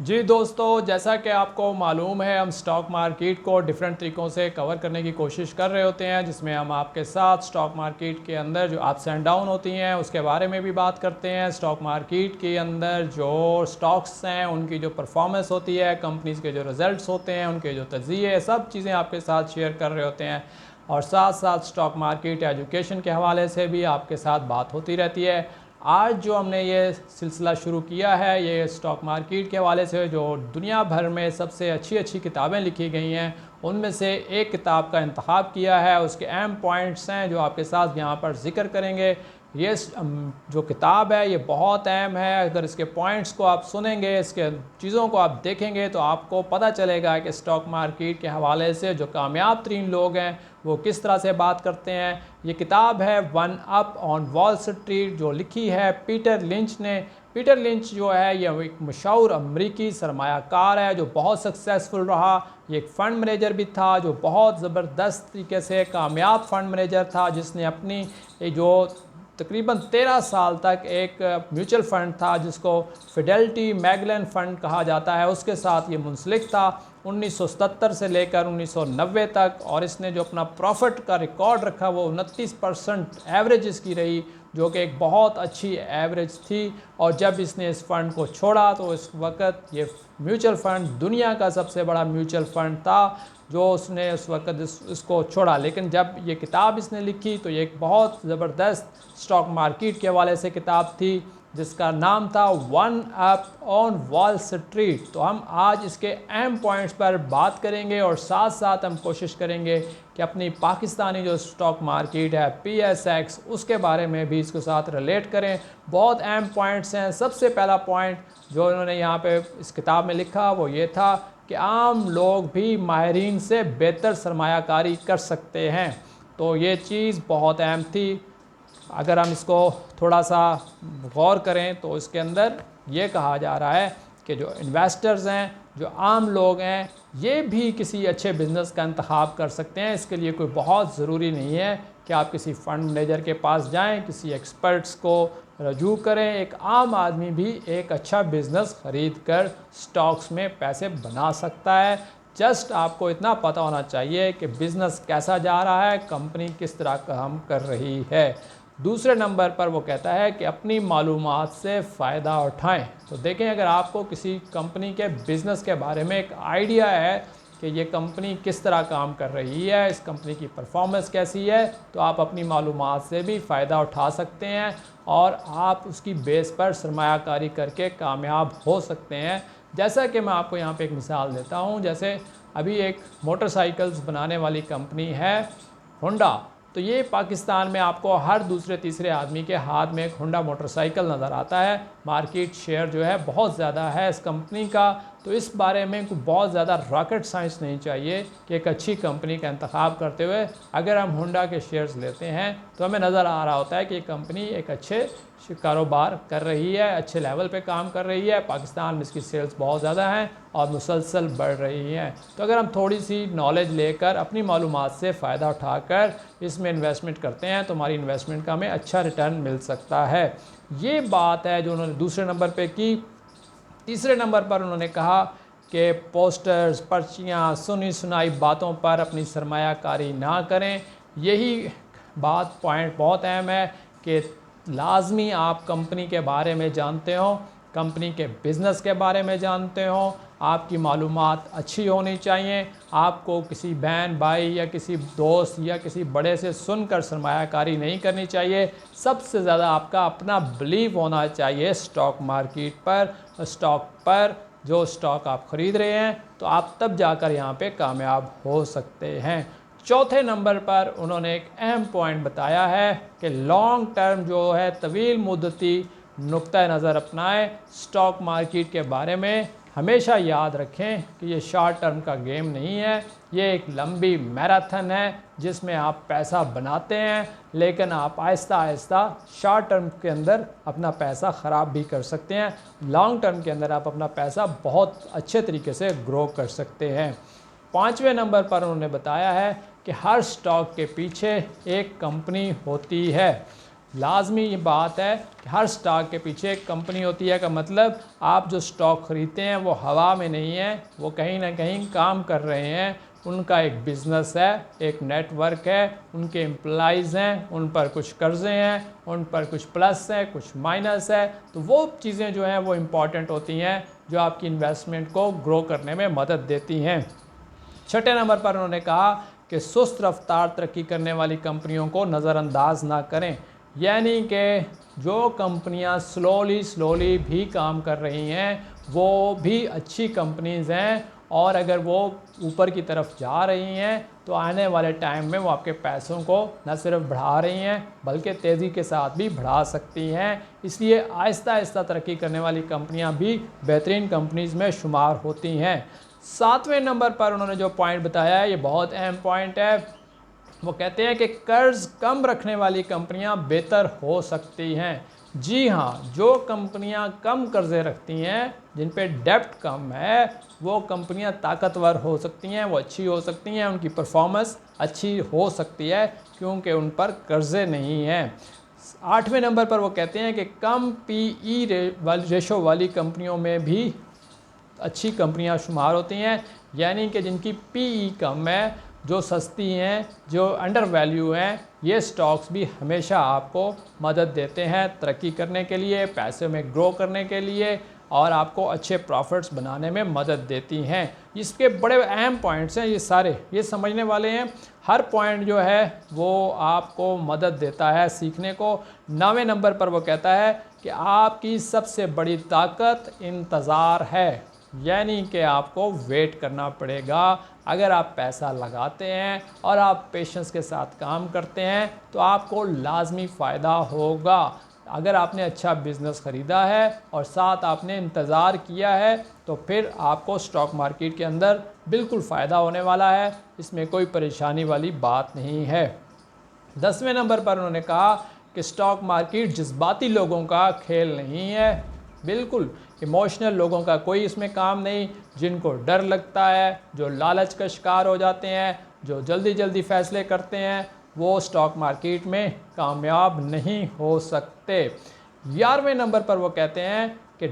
जी दोस्तों, जैसा कि आपको मालूम है हम स्टॉक मार्केट को डिफरेंट तरीक़ों से कवर करने की कोशिश कर रहे होते हैं, जिसमें हम आपके साथ स्टॉक मार्केट के अंदर जो अप्स एंड डाउन होती हैं उसके बारे में भी बात करते हैं। स्टॉक मार्केट के अंदर जो स्टॉक्स हैं उनकी जो परफॉर्मेंस होती है, कंपनीज़ के जो रिज़ल्ट्स होते हैं, उनके जो तज़किये, सब चीज़ें आपके साथ शेयर कर रहे होते हैं। और साथ साथ स्टॉक मार्केट एजुकेशन के हवाले से भी आपके साथ बात होती रहती है। आज जो हमने ये सिलसिला शुरू किया है ये स्टॉक मार्केट के हवाले से, जो दुनिया भर में सबसे अच्छी अच्छी किताबें लिखी गई हैं उनमें से एक किताब का इंतखाब किया है। उसके अहम पॉइंट्स हैं जो आपके साथ यहाँ पर जिक्र करेंगे। ये जो किताब है ये बहुत अहम है। अगर इसके पॉइंट्स को आप सुनेंगे, इसके चीज़ों को आप देखेंगे तो आपको पता चलेगा कि स्टॉक मार्केट के हवाले से जो कामयाब तरीन लोग हैं वो किस तरह से बात करते हैं। ये किताब है one up on wall street, जो लिखी है पीटर लिंच ने। पीटर लिंच जो है ये एक मशहूर अमरीकी सरमायाकार है जो बहुत सक्सेसफुल रहा। ये एक फ़ंड मैनेजर भी था जो बहुत ज़बरदस्त तरीके से कामयाब फ़ंड मैनेजर था, जिसने अपनी जो तकरीबन 13 साल तक एक म्यूचुअल फ़ंड था जिसको फिडेलिटी मैगलन फ़ंड कहा जाता है, उसके साथ ये मुंसलिक था 1977 से लेकर 1990 तक। और इसने जो अपना प्रॉफिट का रिकॉर्ड रखा वो 29% एवरेज इसकी रही, जो कि एक बहुत अच्छी एवरेज थी। और जब इसने इस फ़ंड को छोड़ा तो इस वक्त ये म्यूचुअल फ़ंड दुनिया का सबसे बड़ा म्यूचुअल फ़ंड था जो उसने उस वक्त इसको छोड़ा। लेकिन जब ये किताब इसने लिखी तो ये एक बहुत ज़बरदस्त स्टॉक मार्केट के हवाले से किताब थी जिसका नाम था one up on wall street. तो हम आज इसके अहम पॉइंट्स पर बात करेंगे और साथ साथ हम कोशिश करेंगे कि अपनी पाकिस्तानी जो स्टॉक मार्केट है PSX उसके बारे में भी इसके साथ रिलेट करें। बहुत अहम पॉइंट्स हैं। सबसे पहला पॉइंट जो इन्होंने यहाँ पे इस किताब में लिखा वो ये था कि आम लोग भी माहिरीन से बेहतर सरमायाकारी कर सकते हैं। तो ये चीज़ बहुत अहम थी। अगर हम इसको थोड़ा सा गौर करें तो इसके अंदर ये कहा जा रहा है कि जो इन्वेस्टर्स हैं, जो आम लोग हैं, ये भी किसी अच्छे बिज़नेस का इंतखाब कर सकते हैं। इसके लिए कोई बहुत ज़रूरी नहीं है कि आप किसी फ़ंड मैनेजर के पास जाएं, किसी एक्सपर्ट्स को रजू करें। एक आम आदमी भी एक अच्छा बिज़नेस ख़रीद कर स्टॉक्स में पैसे बना सकता है। जस्ट आपको इतना पता होना चाहिए कि बिज़नेस कैसा जा रहा है, कंपनी किस तरह काम कर रही है। दूसरे नंबर पर वो कहता है कि अपनी मालूमात से फ़ायदा उठाएं। तो देखें, अगर आपको किसी कंपनी के बिज़नेस के बारे में एक आइडिया है कि ये कंपनी किस तरह काम कर रही है, इस कंपनी की परफॉर्मेंस कैसी है, तो आप अपनी मालूमात से भी फ़ायदा उठा सकते हैं और आप उसकी बेस पर सरमायाकारी करके कामयाब हो सकते हैं। जैसा कि मैं आपको यहाँ पे एक मिसाल देता हूँ, जैसे अभी एक मोटरसाइकिल्स बनाने वाली कंपनी है होंडा। तो ये पाकिस्तान में आपको हर दूसरे तीसरे आदमी के हाथ में एक होंडा मोटरसाइकिल नज़र आता है। मार्केट शेयर जो है बहुत ज़्यादा है इस कंपनी का। तो इस बारे में कोई बहुत ज़्यादा रॉकेट साइंस नहीं चाहिए कि एक अच्छी कंपनी का इंतखाब करते हुए अगर हम होंडा के शेयर्स लेते हैं तो हमें नज़र आ रहा होता है कि ये कंपनी एक अच्छे कारोबार कर रही है, अच्छे लेवल पे काम कर रही है। पाकिस्तान में इसकी सेल्स बहुत ज़्यादा हैं और मुसलसल बढ़ रही हैं। तो अगर हम थोड़ी सी नॉलेज लेकर अपनी मालूमात से फ़ायदा उठाकर इसमें इन्वेस्टमेंट करते हैं तो हमारी इन्वेस्टमेंट का हमें अच्छा रिटर्न मिल सकता है। ये बात है जो उन्होंने दूसरे नंबर पे की। तीसरे नंबर पर उन्होंने कहा कि पोस्टर्स, पर्चियाँ, सुनी सुनाई बातों पर अपनी सरमायाकारी ना करें। यही बात पॉइंट बहुत अहम है कि लाजमी आप कंपनी के बारे में जानते हो, कंपनी के बिज़नेस के बारे में जानते हो, आपकी मालूमात अच्छी होनी चाहिए। आपको किसी बहन भाई या किसी दोस्त या किसी बड़े से सुनकर सरमायाकारी नहीं करनी चाहिए। सबसे ज़्यादा आपका अपना बिलीव होना चाहिए स्टॉक मार्केट पर, स्टॉक पर। जो स्टॉक आप ख़रीद रहे हैं तो आप तब जाकर यहाँ पे कामयाब हो सकते हैं। चौथे नंबर पर उन्होंने एक अहम पॉइंट बताया है कि लॉन्ग टर्म जो है, तवील मुद्दती नुक्ता नज़र अपनाएं स्टॉक मार्केट के बारे में। हमेशा याद रखें कि ये शॉर्ट टर्म का गेम नहीं है, ये एक लंबी मैराथन है जिसमें आप पैसा बनाते हैं लेकिन आप आहिस्ता आहिस्ता शॉर्ट टर्म के अंदर अपना पैसा ख़राब भी कर सकते हैं। लॉन्ग टर्म के अंदर आप अपना पैसा बहुत अच्छे तरीके से ग्रो कर सकते हैं। पाँचवें नंबर पर उन्होंने बताया है कि हर स्टॉक के पीछे एक कंपनी होती है। लाजमी ये बात है कि हर स्टॉक के पीछे एक कंपनी होती है, का मतलब आप जो स्टॉक ख़रीदते हैं वो हवा में नहीं है, वो कहीं ना कहीं काम कर रहे हैं, उनका एक बिज़नेस है, एक नेटवर्क है, उनके एम्प्लॉइज़ हैं, उन पर कुछ कर्ज़े हैं, उन पर कुछ प्लस है, कुछ माइनस है। तो वो चीज़ें जो हैं वो इम्पॉर्टेंट होती हैं जो आपकी इन्वेस्टमेंट को ग्रो करने में मदद देती हैं। छठे नंबर पर उन्होंने कहा कि सुस्त रफ्तार तरक्की करने वाली कंपनियों को नज़रअंदाज ना करें, यानी कि जो कंपनियां स्लोली भी काम कर रही हैं वो भी अच्छी कंपनीज़ हैं, और अगर वो ऊपर की तरफ जा रही हैं तो आने वाले टाइम में वो आपके पैसों को न सिर्फ बढ़ा रही हैं बल्कि तेज़ी के साथ भी बढ़ा सकती हैं। इसलिए आहिस्ता आहिस्ता तरक्की करने वाली कंपनियां भी बेहतरीन कंपनीज़ में शुमार होती हैं। सातवें नंबर पर उन्होंने जो पॉइंट बताया है ये बहुत अहम पॉइंट है। वो कहते हैं कि कर्ज कम रखने वाली कंपनियां बेहतर हो सकती हैं। जी हाँ, जो कंपनियां कम कर्जे रखती हैं, जिन पे डेप्ट कम है, वो कंपनियां ताकतवर हो सकती हैं, वो अच्छी हो सकती हैं, उनकी परफॉर्मेंस अच्छी हो सकती है क्योंकि उन पर कर्जे नहीं हैं। आठवें नंबर पर वो कहते हैं कि कम पीई रेशो वाली कंपनियों में भी अच्छी कंपनियां शुमार होती हैं, यानी कि जिनकी पीई कम है, जो सस्ती हैं, जो अंडर वैल्यू हैं, ये स्टॉक्स भी हमेशा आपको मदद देते हैं तरक्की करने के लिए, पैसे में ग्रो करने के लिए, और आपको अच्छे प्रॉफिट्स बनाने में मदद देती हैं। इसके बड़े अहम पॉइंट्स हैं ये सारे, ये समझने वाले हैं। हर पॉइंट जो है वो आपको मदद देता है सीखने को। 9वें नंबर पर वो कहता है कि आपकी सबसे बड़ी ताकत इंतज़ार है, यानी कि आपको वेट करना पड़ेगा। अगर आप पैसा लगाते हैं और आप पेशेंस के साथ काम करते हैं तो आपको लाजमी फ़ायदा होगा। अगर आपने अच्छा बिज़नेस ख़रीदा है और साथ आपने इंतज़ार किया है तो फिर आपको स्टॉक मार्केट के अंदर बिल्कुल फ़ायदा होने वाला है, इसमें कोई परेशानी वाली बात नहीं है। 10वें नंबर पर उन्होंने कहा कि स्टॉक मार्केट जज्बाती लोगों का खेल नहीं है। बिल्कुल इमोशनल लोगों का कोई इसमें काम नहीं, जिनको डर लगता है, जो लालच का शिकार हो जाते हैं, जो जल्दी जल्दी फ़ैसले करते हैं, वो स्टॉक मार्केट में कामयाब नहीं हो सकते। 11वें नंबर पर वो कहते हैं कि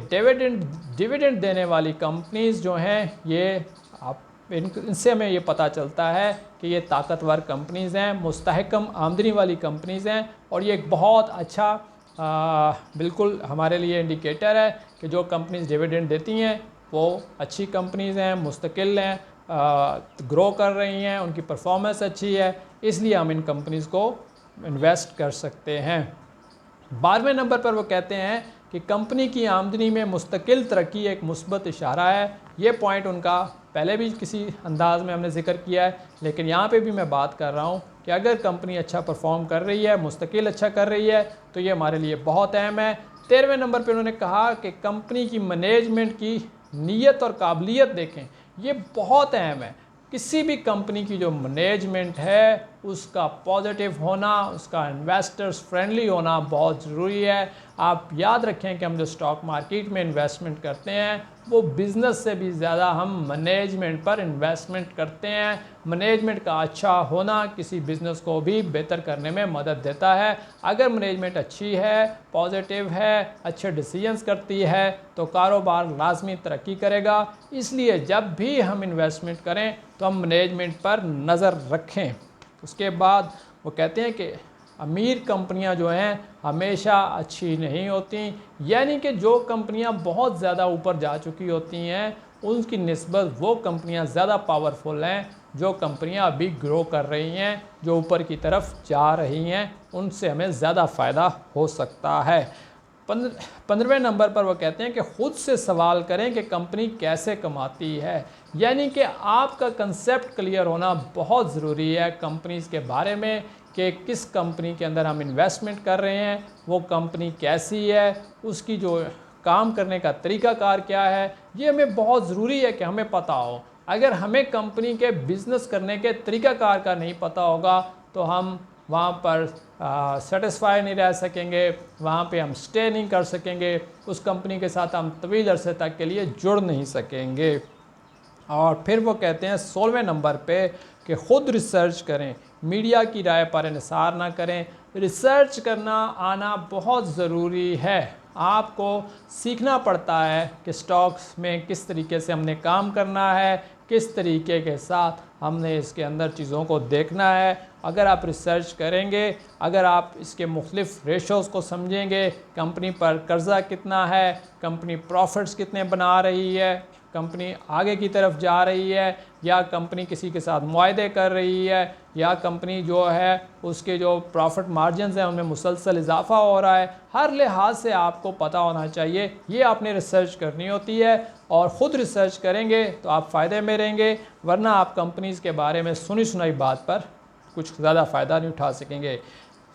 डिविडेंड देने वाली कंपनीज़ जो हैं, ये आप इनसे हमें ये पता चलता है कि ये ताकतवर कंपनीज़ हैं, मुस्तहकम आमदनी वाली कंपनीज़ हैं, और ये एक बहुत अच्छा बिल्कुल हमारे लिए इंडिकेटर है कि जो कंपनीज डिविडेंड देती हैं वो अच्छी कंपनीज़ हैं, मुस्तकिल हैं, ग्रो कर रही हैं, उनकी परफॉर्मेंस अच्छी है, इसलिए हम इन कंपनीज़ को इन्वेस्ट कर सकते हैं। 12वें नंबर पर वो कहते हैं कि कंपनी की आमदनी में मुस्तकिल तरक्की एक मुस्बत इशारा है। ये पॉइंट उनका पहले भी किसी अंदाज में हमने जिक्र किया है, लेकिन यहाँ पे भी मैं बात कर रहा हूँ कि अगर कंपनी अच्छा परफॉर्म कर रही है, मुस्तकिल अच्छा कर रही है, तो ये हमारे लिए बहुत अहम है। 13वें नंबर पे उन्होंने कहा कि कंपनी की मैनेजमेंट की नीयत और काबिलियत देखें, ये बहुत अहम है। किसी भी कंपनी की जो मैनेजमेंट है उसका पॉजिटिव होना, उसका इन्वेस्टर्स फ्रेंडली होना बहुत ज़रूरी है। आप याद रखें कि हम जो स्टॉक मार्केट में इन्वेस्टमेंट करते हैं वो बिज़नेस से भी ज़्यादा हम मैनेजमेंट पर इन्वेस्टमेंट करते हैं। मैनेजमेंट का अच्छा होना किसी बिज़नेस को भी बेहतर करने में मदद देता है। अगर मैनेजमेंट अच्छी है, पॉजिटिव है, अच्छे डिसीजंस करती है, तो कारोबार लाजमी तरक्की करेगा। इसलिए जब भी हम इन्वेस्टमेंट करें तो हम मैनेजमेंट पर नज़र रखें। उसके बाद वो कहते हैं कि अमीर कंपनियां जो हैं हमेशा अच्छी नहीं होती, यानी कि जो कंपनियां बहुत ज़्यादा ऊपर जा चुकी होती हैं उनकी निस्बत वो कंपनियां ज़्यादा पावरफुल हैं। जो कंपनियां अभी ग्रो कर रही हैं, जो ऊपर की तरफ जा रही हैं, उनसे हमें ज़्यादा फ़ायदा हो सकता है। 15वें नंबर पर वो कहते हैं कि ख़ुद से सवाल करें कि कंपनी कैसे कमाती है, यानी कि आपका कंसेप्ट क्लियर होना बहुत ज़रूरी है कंपनीज़ के बारे में कि किस कंपनी के अंदर हम इन्वेस्टमेंट कर रहे हैं, वो कंपनी कैसी है, उसकी जो काम करने का तरीक़ाकार क्या है, ये हमें बहुत ज़रूरी है कि हमें पता हो। अगर हमें कंपनी के बिज़नेस करने के तरीक़ाकार का नहीं पता होगा तो हम वहाँ पर सेटिस्फाई नहीं रह सकेंगे, वहाँ पे हम स्टे नहीं कर सकेंगे, उस कंपनी के साथ हम तवील अरसे तक के लिए जुड़ नहीं सकेंगे। और फिर वो कहते हैं 16वें नंबर पे कि ख़ुद रिसर्च करें, मीडिया की राय पर इंसार ना करें। रिसर्च करना आना बहुत ज़रूरी है। आपको सीखना पड़ता है कि स्टॉक्स में किस तरीके से हमने काम करना है, किस तरीके के साथ हमने इसके अंदर चीज़ों को देखना है। अगर आप रिसर्च करेंगे, अगर आप इसके मुख्तलिफ रेशोज़ को समझेंगे, कंपनी पर कर्ज़ा कितना है, कंपनी प्रॉफिट्स कितने बना रही है, कंपनी आगे की तरफ जा रही है या कंपनी किसी के साथ मुआहदे कर रही है, या कंपनी जो है उसके जो प्रॉफिट मार्जिन्स हैं उनमें मुसलसल इजाफा हो रहा है, हर लिहाज से आपको पता होना चाहिए। ये आपने रिसर्च करनी होती है और ख़ुद रिसर्च करेंगे तो आप फ़ायदे में रहेंगे, वरना आप कंपनीज़ के बारे में सुनी सुनाई बात पर कुछ ज़्यादा फ़ायदा नहीं उठा सकेंगे।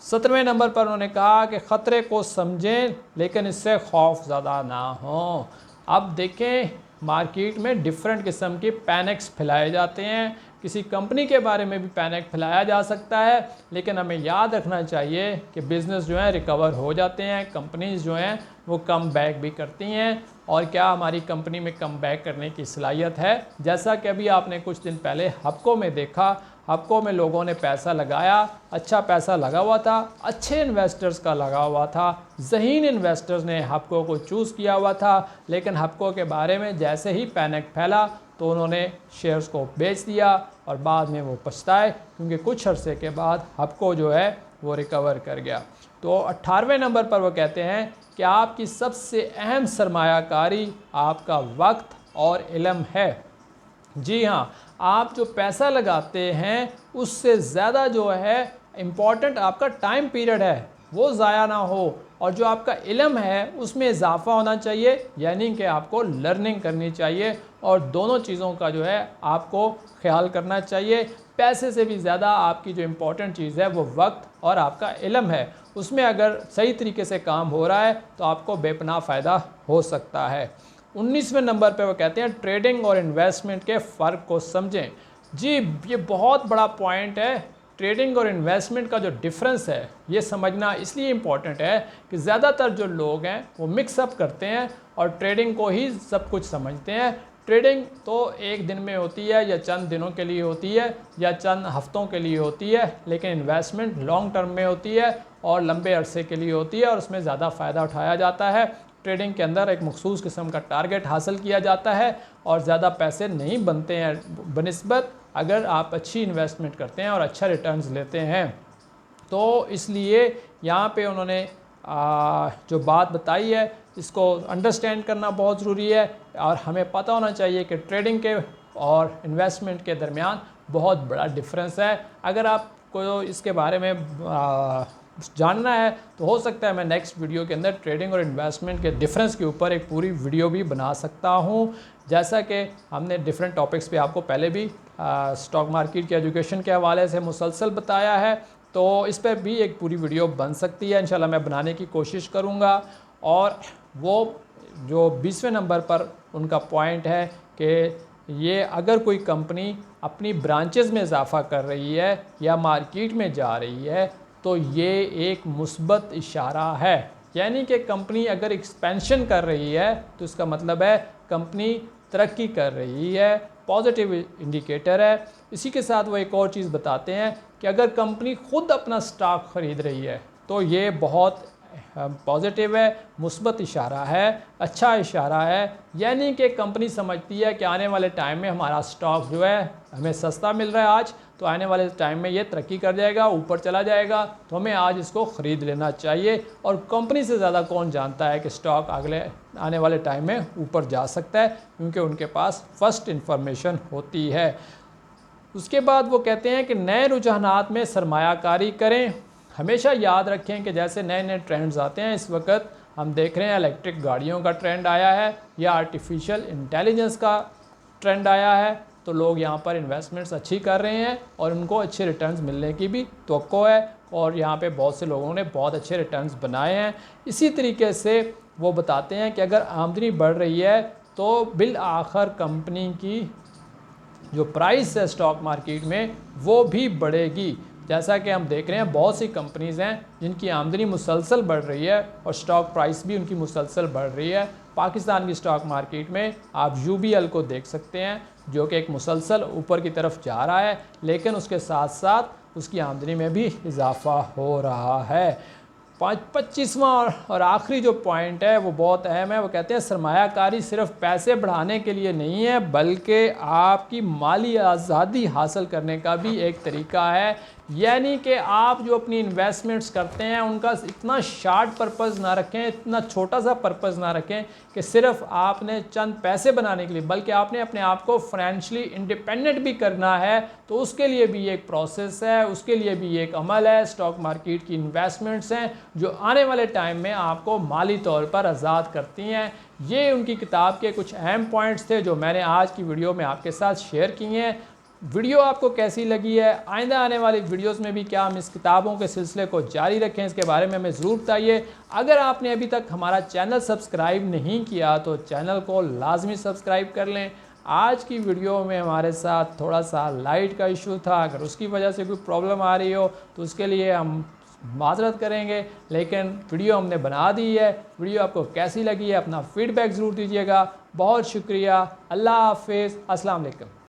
17वें नंबर पर उन्होंने कहा कि ख़तरे को समझें लेकिन इससे खौफ ज़्यादा ना हो। अब देखें, मार्केट में डिफरेंट किस्म के पैनिक्स फैलाए जाते हैं, किसी कंपनी के बारे में भी पैनिक फैलाया जा सकता है, लेकिन हमें याद रखना चाहिए कि बिज़नेस जो है रिकवर हो जाते हैं, कंपनीज़ जो हैं वो कम बैक भी करती हैं। और क्या हमारी कंपनी में कम बैक करने की सलाहियत है? जैसा कि अभी आपने कुछ दिन पहले हप्को में देखा, हप्को में लोगों ने पैसा लगाया, अच्छा पैसा लगा हुआ था, अच्छे इन्वेस्टर्स का लगा हुआ था, ज़हीन इन्वेस्टर्स ने हप्को को चूज़ किया हुआ था, लेकिन हप्को के बारे में जैसे ही पैनिक फैला तो उन्होंने शेयर्स को बेच दिया और बाद में वो पछताए, क्योंकि कुछ अरसे के बाद हप्को जो है वो रिकवर कर गया। तो 18वें नंबर पर वो कहते हैं कि आपकी सबसे अहम सरमायाकारी आपका वक्त और इल्म है। जी हाँ, आप जो पैसा लगाते हैं उससे ज़्यादा जो है इम्पॉर्टेंट आपका टाइम पीरियड है, वो ज़ाया ना हो, और जो आपका इल्म है उसमें इजाफ़ा होना चाहिए, यानी कि आपको लर्निंग करनी चाहिए, और दोनों चीज़ों का जो है आपको ख्याल करना चाहिए। पैसे से भी ज़्यादा आपकी जो इम्पॉर्टेंट चीज़ है वो वक्त और आपका इल्म है, उसमें अगर सही तरीके से काम हो रहा है तो आपको बेपनाह फ़ायदा हो सकता है। 19वें नंबर पे वो कहते हैं ट्रेडिंग और इन्वेस्टमेंट के फ़र्क को समझें। जी, ये बहुत बड़ा पॉइंट है। ट्रेडिंग और इन्वेस्टमेंट का जो डिफरेंस है ये समझना इसलिए इम्पॉर्टेंट है कि ज़्यादातर जो लोग हैं वो मिक्सअप करते हैं और ट्रेडिंग को ही सब कुछ समझते हैं। ट्रेडिंग तो एक दिन में होती है या चंद दिनों के लिए होती है या चंद हफ्तों के लिए होती है, लेकिन इन्वेस्टमेंट लॉन्ग टर्म में होती है और लंबे अरसे के लिए होती है और उसमें ज़्यादा फ़ायदा उठाया जाता है। ट्रेडिंग के अंदर एक मखसूस किस्म का टारगेट हासिल किया जाता है और ज़्यादा पैसे नहीं बनते हैं बनिस्बत अगर आप अच्छी इन्वेस्टमेंट करते हैं और अच्छा रिटर्न्स लेते हैं। तो इसलिए यहाँ पे उन्होंने जो बात बताई है इसको अंडरस्टैंड करना बहुत ज़रूरी है और हमें पता होना चाहिए कि ट्रेडिंग के और इन्वेस्टमेंट के दरमियान बहुत बड़ा डिफरेंस है। अगर आपको इसके बारे में जानना है तो हो सकता है मैं नेक्स्ट वीडियो के अंदर ट्रेडिंग और इन्वेस्टमेंट के डिफरेंस के ऊपर एक पूरी वीडियो भी बना सकता हूं। जैसा कि हमने डिफरेंट टॉपिक्स पे आपको पहले भी स्टॉक मार्केट के एजुकेशन के हवाले से मुसलसल बताया है, तो इस पर भी एक पूरी वीडियो बन सकती है। इंशाल्लाह मैं बनाने की कोशिश करूँगा। और वो जो 20वें नंबर पर उनका पॉइंट है कि ये अगर कोई कंपनी अपनी ब्रांचेज़ में इजाफ़ा कर रही है या मार्केट में जा रही है तो ये एक मुस्बत इशारा है, यानी कि कंपनी अगर एक्सपेंशन कर रही है तो इसका मतलब है कंपनी तरक्की कर रही है, पॉजिटिव इंडिकेटर है। इसी के साथ वो एक और चीज़ बताते हैं कि अगर कंपनी ख़ुद अपना स्टॉक ख़रीद रही है तो ये बहुत पॉजिटिव है, मुस्बत इशारा है, अच्छा इशारा है, यानी कि कंपनी समझती है कि आने वाले टाइम में हमारा स्टॉक जो है हमें सस्ता मिल रहा है आज, तो आने वाले टाइम में ये तरक्की कर जाएगा, ऊपर चला जाएगा, तो हमें आज इसको ख़रीद लेना चाहिए। और कंपनी से ज़्यादा कौन जानता है कि स्टॉक अगले आने वाले टाइम में ऊपर जा सकता है, क्योंकि उनके पास फर्स्ट इन्फॉर्मेशन होती है। उसके बाद वो कहते हैं कि नए रुझानात में सरमायाकारी करें। हमेशा याद रखें कि जैसे नए नए ट्रेंड्स आते हैं, इस वक्त हम देख रहे हैं इलेक्ट्रिक गाड़ियों का ट्रेंड आया है या आर्टिफिशियल इंटेलिजेंस का ट्रेंड आया है, तो लोग यहाँ पर इन्वेस्टमेंट्स अच्छी कर रहे हैं और उनको अच्छे रिटर्न्स मिलने की भी तवक्को है और यहाँ पे बहुत से लोगों ने बहुत अच्छे रिटर्न्स बनाए हैं। इसी तरीके से वो बताते हैं कि अगर आमदनी बढ़ रही है तो बिल आखिर कंपनी की जो प्राइस है स्टॉक मार्केट में वो भी बढ़ेगी। जैसा कि हम देख रहे हैं बहुत सी कंपनीज़ हैं जिनकी आमदनी मुसलसल बढ़ रही है और स्टॉक प्राइस भी उनकी मुसलसल बढ़ रही है। पाकिस्तान की स्टॉक मार्केट में आप UBL को देख सकते हैं जो कि एक मुसलसल ऊपर की तरफ जा रहा है, लेकिन उसके साथ साथ उसकी आमदनी में भी इजाफ़ा हो रहा है। 25वां और आखिरी जो पॉइंट है वो बहुत अहम है। वो कहते हैं सरमायाकारी सिर्फ पैसे बढ़ाने के लिए नहीं है, बल्कि आपकी माली आज़ादी हासिल करने का भी एक तरीका है। यानी कि आप जो अपनी इन्वेस्टमेंट्स करते हैं उनका इतना शार्ट पर्पज़ ना रखें, इतना छोटा सा पर्पज़ ना रखें कि सिर्फ आपने चंद पैसे बनाने के लिए, बल्कि आपने अपने आप को फाइनेंशियली इंडिपेंडेंट भी करना है। तो उसके लिए भी एक प्रोसेस है, उसके लिए भी एक अमल है। स्टॉक मार्केट की इन्वेस्टमेंट्स हैं जो आने वाले टाइम में आपको माली तौर पर आज़ाद करती हैं। ये उनकी किताब के कुछ अहम पॉइंट्स थे जो मैंने आज की वीडियो में आपके साथ शेयर किए हैं। वीडियो आपको कैसी लगी है, आइंदा आने वाली वीडियोस में भी क्या हम इस किताबों के सिलसिले को जारी रखें, इसके बारे में हमें ज़रूर बताइए। अगर आपने अभी तक हमारा चैनल सब्सक्राइब नहीं किया तो चैनल को लाजमी सब्सक्राइब कर लें। आज की वीडियो में हमारे साथ थोड़ा सा लाइट का इशू था, अगर उसकी वजह से कोई प्रॉब्लम आ रही हो तो उसके लिए हम माजरत करेंगे, लेकिन वीडियो हमने बना दी है। वीडियो आपको कैसी लगी है अपना फीडबैक ज़रूर दीजिएगा। बहुत शुक्रिया। अल्लाह हाफिज़। अस्सलाम वालेकुम।